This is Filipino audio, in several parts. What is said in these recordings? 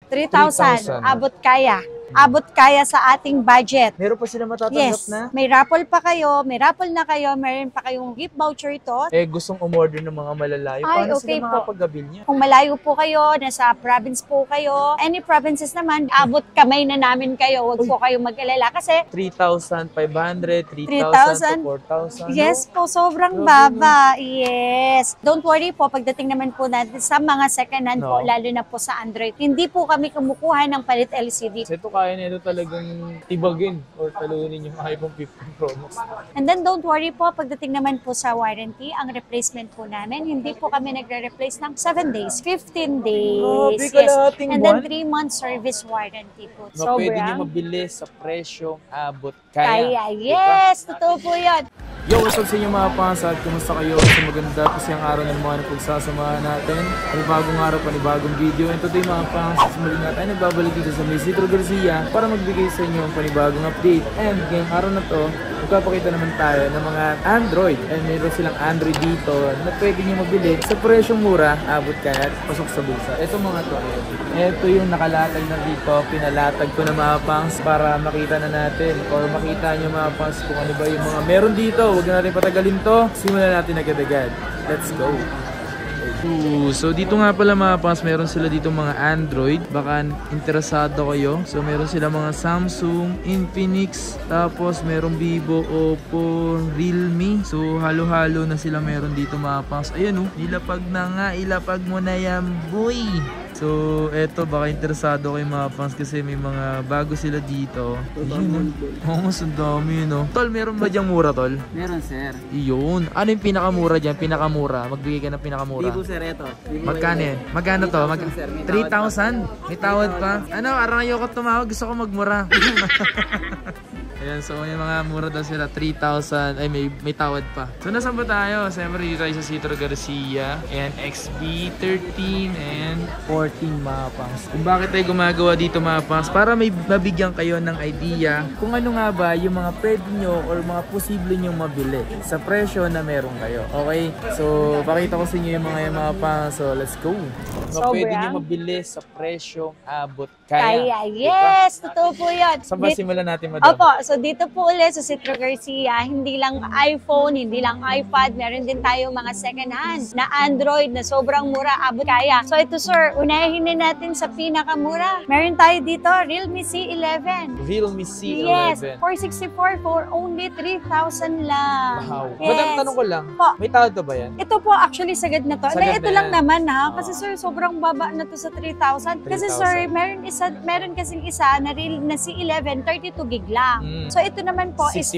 3,000. Abot kaya. Abot kaya sa ating budget. Meron pa sila matatanggap na? May raffle pa kayo, may raffle na kayo, meron pa kayong gift voucher ito. Gustong umorder ng mga malalayo. Paano sila makapag-avail niya? Kung malayo po kayo, nasa province po kayo, any provinces naman, abot kamay na namin kayo. Huwag po kayong mag-alala kasi 3,500, 3,000 to 4,000. Yes po, sobrang baba. Yes. Don't worry po, pagdating naman po natin sa mga second hand po, lalo na po sa Android, hindi po kami kumukuha ng palit LCD. Ito kaya nito talagang tibagin or talunin yung iPhone 15 Pro Max. And then don't worry po, pagdating naman po sa warranty, ang replacement po namin, hindi po kami nagre-replace ng 7 days, 15 days. Yes. And then 3 months service warranty po. So, pwede nyo mabili sa presyong abot kaya. Yes, totoo po yan. Yo, what's up sa inyo mga pansat? Kumusta kayo? Kasi maganda kasi ang araw ng mga napagsasamahan natin. Panibagong araw, panibagong video. And today mga pansat, muli natin ay nagbabalik dito sa Miss Isidro Garcia para magbigay sa inyo ang panibagong update. And ngayong araw na to, magpapakita naman tayo ng mga Android. And mayroon silang Android dito na pwede nyo mabili sa presyong mura, abot kaya at pasok sa bulsa. Ito mga to. Ito yung nakalatag na dito. Pinalatag ko na mga pangs para makita na natin or makita nyo mga pangs kung ano ba yung mga meron dito. Huwag na natin patagalin to. Simulan natin agad-agad. Let's go! So dito nga pala mga pangs, meron sila dito mga Android. Baka interesado kayo. So meron sila mga Samsung, Infinix, tapos meron Vivo, Oppo, Realme. So halo-halo na sila meron dito mga pangs. Ayan oh, ilapag na nga. Ilapag mo na yan, boy! So, eto, baka interesado kayo mga fans kasi may mga bago sila dito. Oo, mas ang dami yun, no? Tol, meron ba dyang mura, Tol? Meron, sir. Iyon. Ano yung pinakamura dyan? Pinakamura. Magbigay ka ng pinakamura. Vivo, sir, eto. Magkano yan? Magkano to? 3,000? May tawad pa? Ano, arang ayoko tumawag. Gusto ko magmura. Ayan, so yung mga mura daw sila, 3,000, ay may tawad pa. So nasan ba tayo? Siyempre dito tayo sa Isidro Garcia, and XB13 and 14 mga pangs. Kung bakit tayo gumagawa dito mga pangs, para may mabigyan kayo ng idea kung ano nga ba yung mga pwede nyo or mga posible nyo mabili sa presyo na meron kayo. Okay? So pakita ko sa inyo yung mga pangs, so let's go. So, pwede nyo mabili sa presyong abot kaya. Yes, totoo po yan. Saan ba simulan natin, madam? Opo, so dito po ulit sa Isidro Garcia, hindi lang iPhone, hindi lang iPad, meron din tayo mga second hand na Android na sobrang mura, abot kaya. So ito sir, unahin na natin sa pinakamura. Meron tayo dito, Realme C11. Realme C11. Yes, 464 for only 3,000 lang. Wow. Yes. Madam, tanong ko lang, may tawad ba yan? Ito po actually sagad na to. Sagad Ito na lang yan. naman ha, kasi sir, sobrang baba na to sa 3,000. Kasi sir, meron kasing isa na real na C11, 32 gig lang. So ito naman po 64. is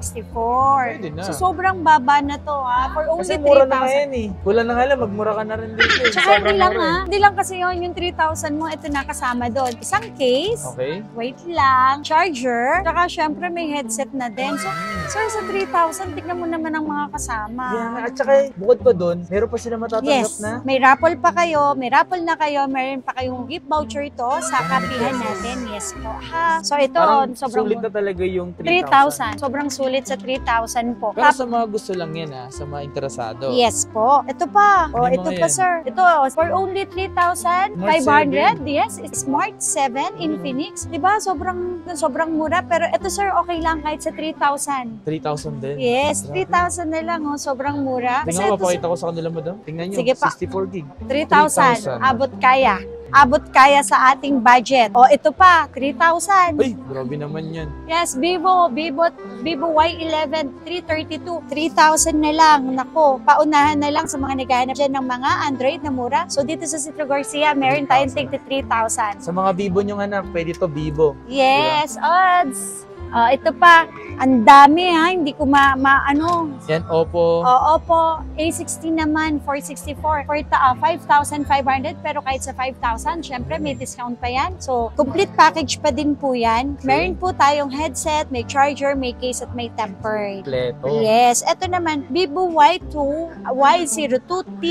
464. Pwede na. So sobrang baba na to ha, for only Kasi mura na 3,000. yan eh. Kulang na nga lang, magmura ka na rin dito eh. Tsaka hindi lang ha, hindi lang kasi yung 3,000 mo, ito na kasama doon. Isang case, Okay. wait lang, charger, tsaka syempre may headset na din. So sa 3,000, tignan mo naman ang mga kasama. Yeah, at saka bukod pa doon, meron pa sila matatanggap Yes, na. may raffle pa kayo, may raffle na kayo, meron pa kayong gift voucher ito sa kapihan natin. Yes po ha. So ito, Parang sobrang sulit na talaga yung 3,000. Sobrang sulit sa 3,000 po. Pero sa mga gusto lang yan ha, sa mga interesado. Yes po. Ito pa. Ano Ito mga pa yan? sir. Ito for only 3,500. Yes, it's Smart 7 Infinix. Diba? Sobrang mura. Pero ito sir, okay lang kahit sa 3,000. 3,000 din. Yes, 3,000 na lang. Oh. Sobrang mura. Kasi Tingnan mo, ito, papakita ko sa kanila, madam. Tingnan nyo, Sige pa. 64 gig. 3,000. Abot kaya. Abot kaya sa ating budget. O ito pa, 3,000. Ay, grabe naman yan. Yes, Vivo Y11 332. 3,000 na lang. Nako, paunahan na lang sa mga naghahanap dyan ng mga Android na mura. So dito sa Isidro Garcia, meron tayong tig 3,000. Sa mga Vivo nyong anak, pwede to Vivo. Yes, odds. Ito pa, ang dami ha, hindi ko ano. Yan, Oppo. Oppo A16 naman, 464, 5,500, pero kahit sa 5,000, syempre may discount pa yan. So, complete package pa din po yan. Meron po tayong headset, may charger, may case, at may tempered. Kompleto. Yes, ito naman, Vivo Y02T.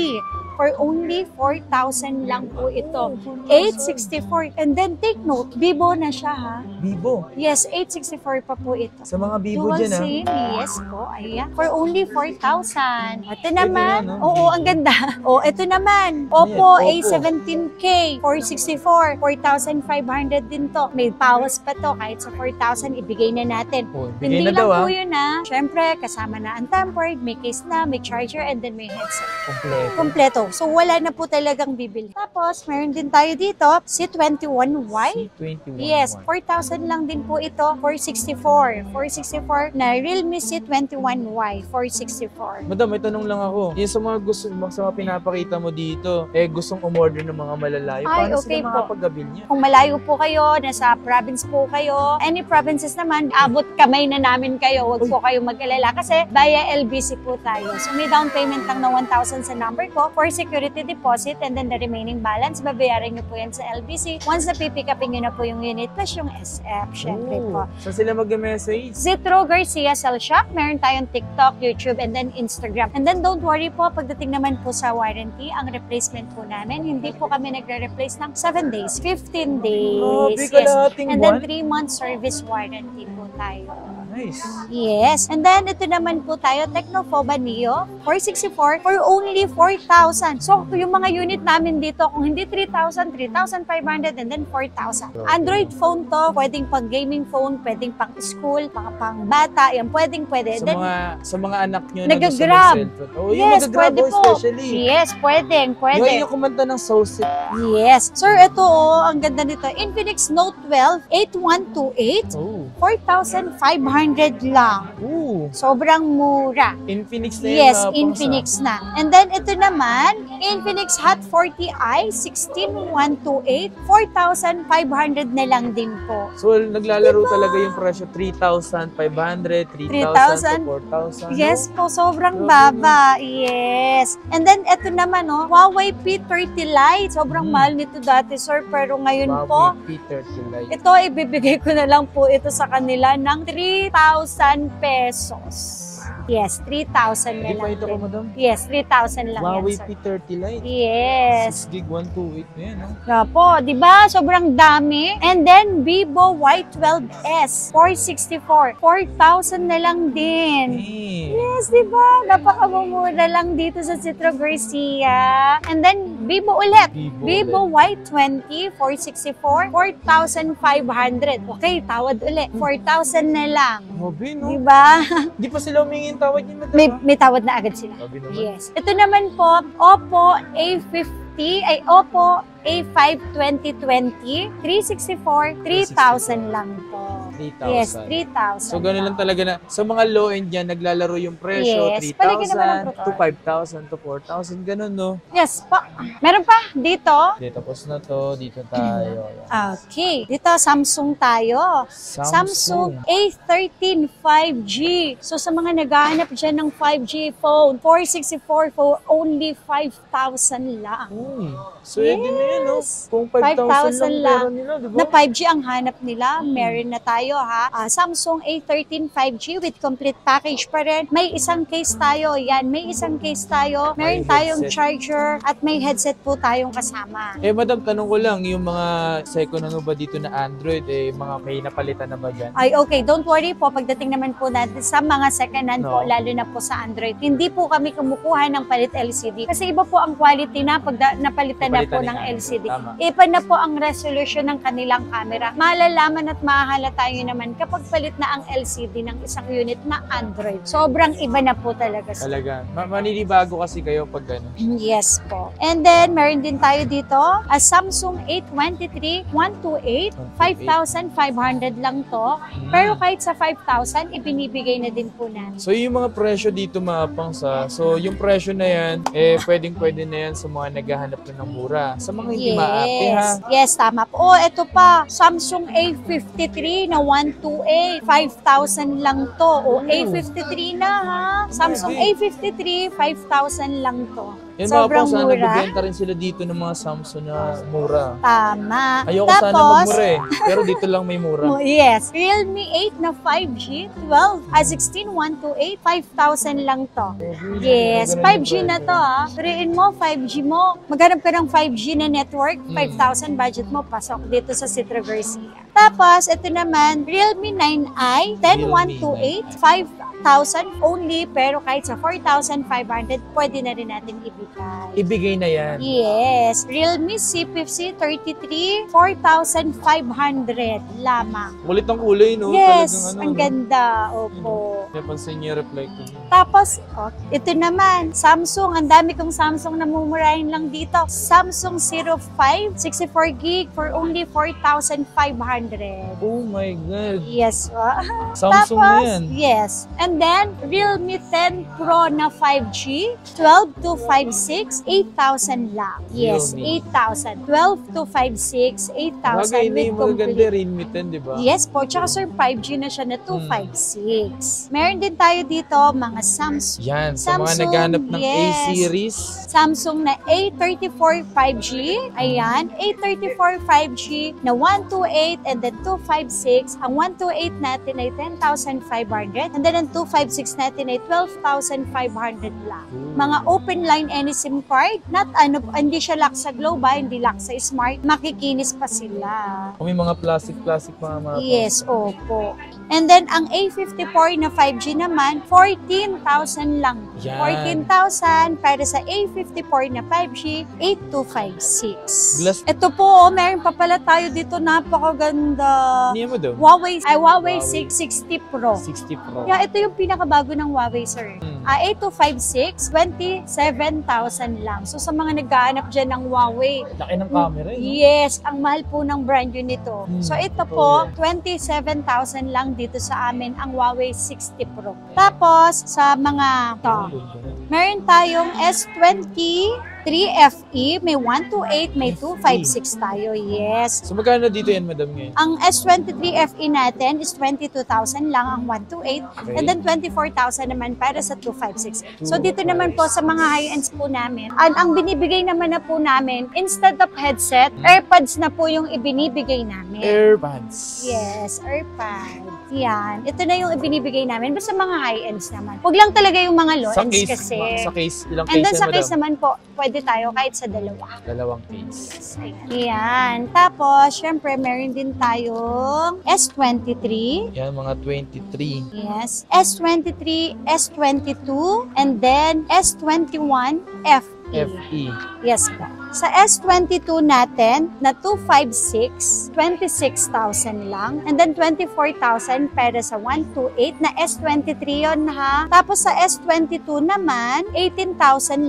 for only 4,000 lang po ito. 864. And then take note, Vivo na siya ha. Vivo. Yes, 864 pa po ito. Sa mga Vivo Dual dyan ha. SIM, yes po. Ayan. For only 4,000. Ito naman. na, no? Oo, ang ganda. O, ito naman. Oppo A17K, 464. 4,500 din to. May pawas pa to. Kahit sa 4,000, ibigay na natin. Oh, bigay Hindi na daw lang po ha. yun ha. Siyempre, kasama na untempered, may case na, may charger, and then may headset. Kompleto. Kompleto. So, wala na po talagang bibili. Tapos, meron din tayo dito, C21Y. C21. Yes, 4,000 lang din po ito, 464. 464 na Realme C21Y, 464. Madam, may tanong lang ako. Yung sa mga gusto, sa mga pinapakita mo dito, gustong umorder ng mga malalayo, Ay, paano okay sila po. makapag-avail niya? Kung malayo po kayo, nasa province po kayo, any provinces naman, abot kamay na namin kayo. Huwag po kayo mag-alala kasi via LBC po tayo. So may down payment lang na 1,000 sa number ko for security deposit and then the remaining balance, babayaran nyo po yan sa LBC. Once na pipick upin nyo na po yung unit plus yung SF, syempre po. Saan sila mag-message? Zitro Garcia Cell Shop. Meron tayong TikTok, YouTube, and then Instagram. And then don't worry po, pagdating naman po sa warranty, ang replacement po namin, hindi po kami nagre-replace ng 7 days, 15 days. Grabe, kalahating And then buwan? 3 months service warranty po tayo. Nice. Yes. And then, ito naman po tayo, Tecnofoba Neo, 464 for only 4,000. So, yung mga unit namin dito, kung hindi 3,000, 3,500, and then 4,000. Android phone to, pwedeng pang gaming phone, pwedeng pang school, pang bata, yan, pwede. And then, Sa mga anak nyo Nag-grab. na gusto mag-cellphone. Oh, yung yes, nag-grab pwede oh, po. especially. Yes, pwedeng. Yung kumanta ng Sausit. Yes. Sir, ito ang ganda nito. Infinix Note 12, 8128, Oh. 4,500 lang. Ooh. Sobrang mura. Infinix na yun. Yes, Pangsa. Infinix na. And then ito naman, Infinix Hot 40i 16128, 4,500 na lang din po. So, naglalaro talaga yung presyo 3,500, 3,000 to 4,000. Yes po, sobrang Grabe, baba. Yes. And then ito naman, Huawei P30 Lite. Sobrang mahal nito dati, sir. Pero ngayon po, Huawei P30 Lite. ito, ibibigay ko na lang po ito sa kanila ng 3,000 pesos. Yes, 3,000 na Hindi pa lang ito ko, din. madam. Yes, 3,000 lang Huawei yan, sir. P30 Lite. Yes. 6 gig 128 na yan, ha? Nga po, di ba? Sobrang dami. And then, Vivo Y12S, 464. 4,000 na lang din. Eh. Yes, di ba? Napakamumura lang dito sa Citro Garcia. And then, Vivo ulit. Vivo Y20, 464, 4,500. Okay, tawad ulit. 4,000 na lang. Grabe, no? Di ba? Di pa sila humingi ng tawad yun, madam. May tawad na agad sila. Grabe naman. Yes. Ito naman po, Oppo Oppo A5 2020, 364, 3,000 lang po. 3,000. Yes, 3,000. So, gano'n lang talaga na. Sa mga low-end yan, naglalaro yung presyo. Yes, paligid naman ang 3,000 to 5,000 to 4,000. Gano'n, no? Yes po. Meron pa dito. Okay, tapos na to. Dito tayo. Okay. Dito, Samsung tayo. Samsung A13 5G. So, sa mga naghahanap dyan ng 5G phone, 464 for only 5,000 lang. Uy, swede na yan, no? Kung 5,000 lang pera nila, di ba? Na 5G ang hanap nila, meron na tayo ha. Samsung A13 5G with complete package pa rin. May isang case tayo. Yan, may isang case tayo. Meron May tayong headset. charger at may headset po tayong kasama. Madam, tanong ko lang, yung mga second ano ba dito na Android, mga may napalitan na ba dyan? Ay, okay. Don't worry po. Pagdating naman po natin sa mga second hand po, No. lalo na po sa Android, hindi po kami kumukuha ng palit LCD. Kasi iba po ang quality na pag napalitan na po Napalitan ng ni LCD. Tama. Iba na po ang resolution ng kanilang camera. Malalaman at mahalata nyo naman kapag palit na ang LCD ng isang unit na Android. Sobrang iba na po talaga sila. Talaga. Maninibago kasi kayo pag gano'n. Yes po. And then, meron din tayo dito, a Samsung A23 128, 5,500 lang to. Pero kahit sa 5,000, ibinibigay na din po natin. So yung mga presyo dito mga pangsa, so yung presyo na yan, pwedeng-pwede na yan sa mga naghahanap na ng mura. Sa mga hindi maarte ha. Yes, tama po. Oh, ito pa, Samsung A53 na 128, 5,000 lang to. O A53 na ha. Samsung A53, 5,000 lang to. Yan Sobrang mga pang, mura. nagbebenta rin sila dito ng mga Samsung na mura. Tama. Ayoko sana magmura eh. Pero dito lang may mura. Yes. Realme 8 na 5G, 16,128, 5,000 lang to. Yes, 5G na to ah. Turuin mo, 5G mo. Maghanap ka ng 5G na network, 5,000 budget mo, pasok dito sa Citro Garcia. Tapos, ito naman, Realme 9i, 10,128, 5,000 only, pero kahit sa 4,500, pwede na rin natin ibigay. Ibigay na yan. Yes, Realme C50 33, 4,500 lamang. Kulit ang kulay, no? Yes, Talagang ang no? ganda. Opo. Napansin niya reflective. Tapos, ito naman, Samsung. Ang dami kong Samsung na mumurahin lang dito. Samsung Zero 5, 64 gig for only 4,500. Oh my God. Yes. Samsung na yan. Yes. And then, Realme 10 Pro na 5G, 12 to 56, 8,000 lang. Yes, Realme. 8,000. 12 to 56, 8,000 Bagay na with yung magaganda complete. Realme 10, di ba? Yes po, tsaka sir, 5G na siya na 256. Meron din tayo dito, mga Samsung. Yan, sa mga Samsung, naghanap ng yes. A-series. Samsung na A34 5G. Ayan, A34 5G na 128 and then 256. Ang 128 natin ay 10,500 and then ang 256 natin ay 12,500 lang. Mga open line any SIM card, not hindi siya lock sa Globa, hindi lock sa Smart, makikinis pa sila. Kung may mga plastic mga Yes, opo. And then, ang A54 na 5G naman, 14,000 lang. Yan. 14,000 para sa A54 na 5G, 8256. Blast. Ito po, meron pa pala tayo dito, napakaganda. Niya mo daw? Huawei 660 Pro. 60 Pro. Yeah, ito yung pinakabago ng Huawei, sir. Hmm. A256, 27,000 lang. So, sa mga naghahanap dyan ng Huawei, Laki ng camera eh. No? yes, ang mahal po ng brand yun nito. So ito po, Oh, 27,000 lang dito sa amin ang Huawei 60 Pro. Tapos sa mga meron tayong S20 3FE, may 128, may 256 tayo. Yes. So magkano dito yan, madam, ngayon? Ang S23FE natin is 22,000 lang ang 128 and then 24,000 naman para sa 256. So dito naman po sa mga high-ends po namin, ang binibigay naman na po namin, instead of headset, AirPods na po yung ibinibigay namin. AirPods. Yes, AirPods. Yan. Ito na yung ibinibigay namin. Basta mga high-ends naman. Huwag lang talaga yung mga Sa low-ends case, kasi. sa case, ilang And case then yan, sa madam? case naman po, pwede tayo kahit sa dalawa. Dalawang case. Ayan. Tapos, syempre, meron din tayong S23. Yan, mga 23. Yes. S23, S22, and then S21 FE. FE. Yes po. Sa S22 natin, na 256, 26,000 lang. And then 24,000 para sa 128 na S23 yun ha. Tapos sa S22 naman, 18,000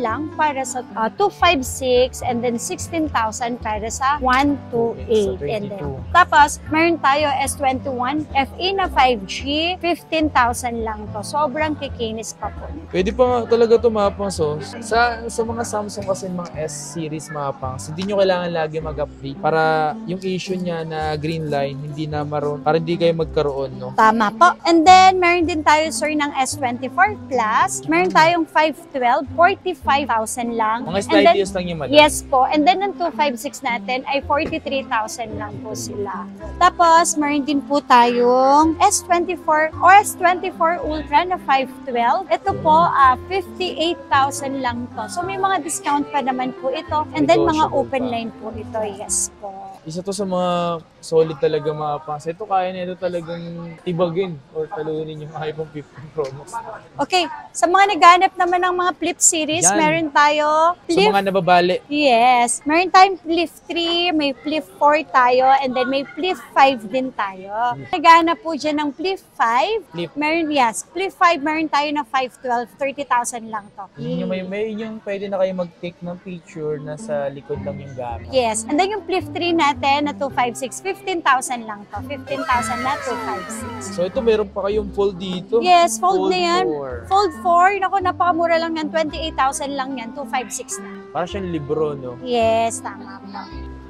lang para sa 256 and then 16,000 para sa 128. And then, tapos, meron tayo S21 FE na 5G, 15,000 lang to. Sobrang kikinis pa po. Pwede pa talaga ito mapang so. Sa mga Samsung kasi mga S-series mapang, hindi nyo kailangan lagi mag-update para yung issue niya na green line, hindi na maroon, para hindi kayo magkaroon, no? Tama po. And then, meron din tayo, sir, ng S24 Plus. Meron tayong 512, 45,000 lang. Mga And then, stylish lang yung madam. yes po. And then, ng 256 natin ay 43,000 lang po sila. Tapos, meron din po tayong S24 o S24 Ultra na 512. Ito po, 58,000 lang to. So, may mga discount pa naman po ito. And then, mga Negotiable open pa. line po ito. Yes po. Isa to sa mga solid talaga mga pants. Ito kaya na ito talagang tibagin or talunin yung iPhone 15 Pro Max. Okay, sa mga naghanap naman ng mga flip series, Yan. meron tayo Sa flip. mga nababali. Yes, meron tayong flip 3, may flip 4 tayo, and then may flip 5 din tayo. Naghanap po dyan ng flip 5. Flip. Meron, yes, flip 5, meron tayo na 512, 30,000 lang to. Yun yung may yung pwede na kayo mag-take ng picture na sa likod lang yung gamit. Yes, and then yung flip 3 natin na 256, 15,000 lang to. 15,000 na 256. So ito meron pa kayong fold dito. Yes, fold na yan. 4. Fold 4, naku, napakamura lang yan. 28,000 lang yan, 256 na. Para siyang libro, no? Yes, tama po.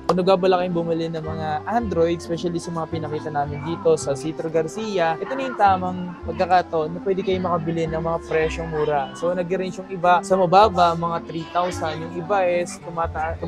Kung nagbabala kayong bumili ng mga Android, especially sa mga pinakita namin dito sa Citro Garcia, ito na yung tamang pagkakataon na pwede kayo makabili ng mga presyong mura. So nag-range yung iba sa mababa, mga 3,000. Yung iba is tumataas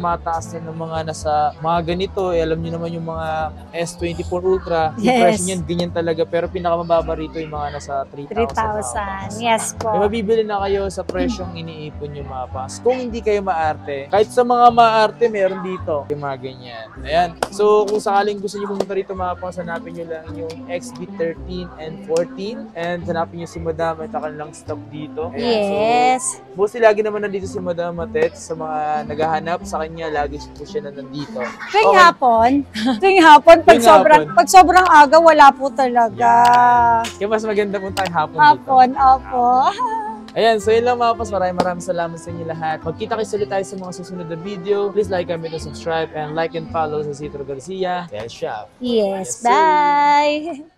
na ng mga nasa mga ganito. Alam niyo naman yung mga S24 Ultra. Yung Yes. presyo niyan, ganyan talaga. Pero pinakamababa rito yung mga nasa 3,000. 3,000. Yes po. May mabibili na kayo sa presyong iniipon yung mga pass. Kung hindi kayo maarte, kahit sa mga maarte, meron dito yung mga ganyan. Ayan. So, kung sakaling gusto niyo pumunta rito mga pass, hanapin niyo lang yung XB13 and 14. And hanapin niyo si Madam at kanilang stop dito. Ayan. Yes. So, mostly lagi naman nandito si Madam Matet. Sa mga naghahanap sa kanya, lagi po siya na nandito. Tuwing Okay. hapon, tuwing hapon, Tuwing hapon. pag sobrang aga, wala po talaga. Kaya mas maganda po tayo hapon dito. Hapon, opo. Ayan, so yun lang mga paps. Maraming salamat sa inyo lahat. Magkita-kits ulit tayo sa mga susunod na video. Please like, comment, and subscribe. And like and follow sa Citro Garcia. Shop. Yes, Yes, sir. bye!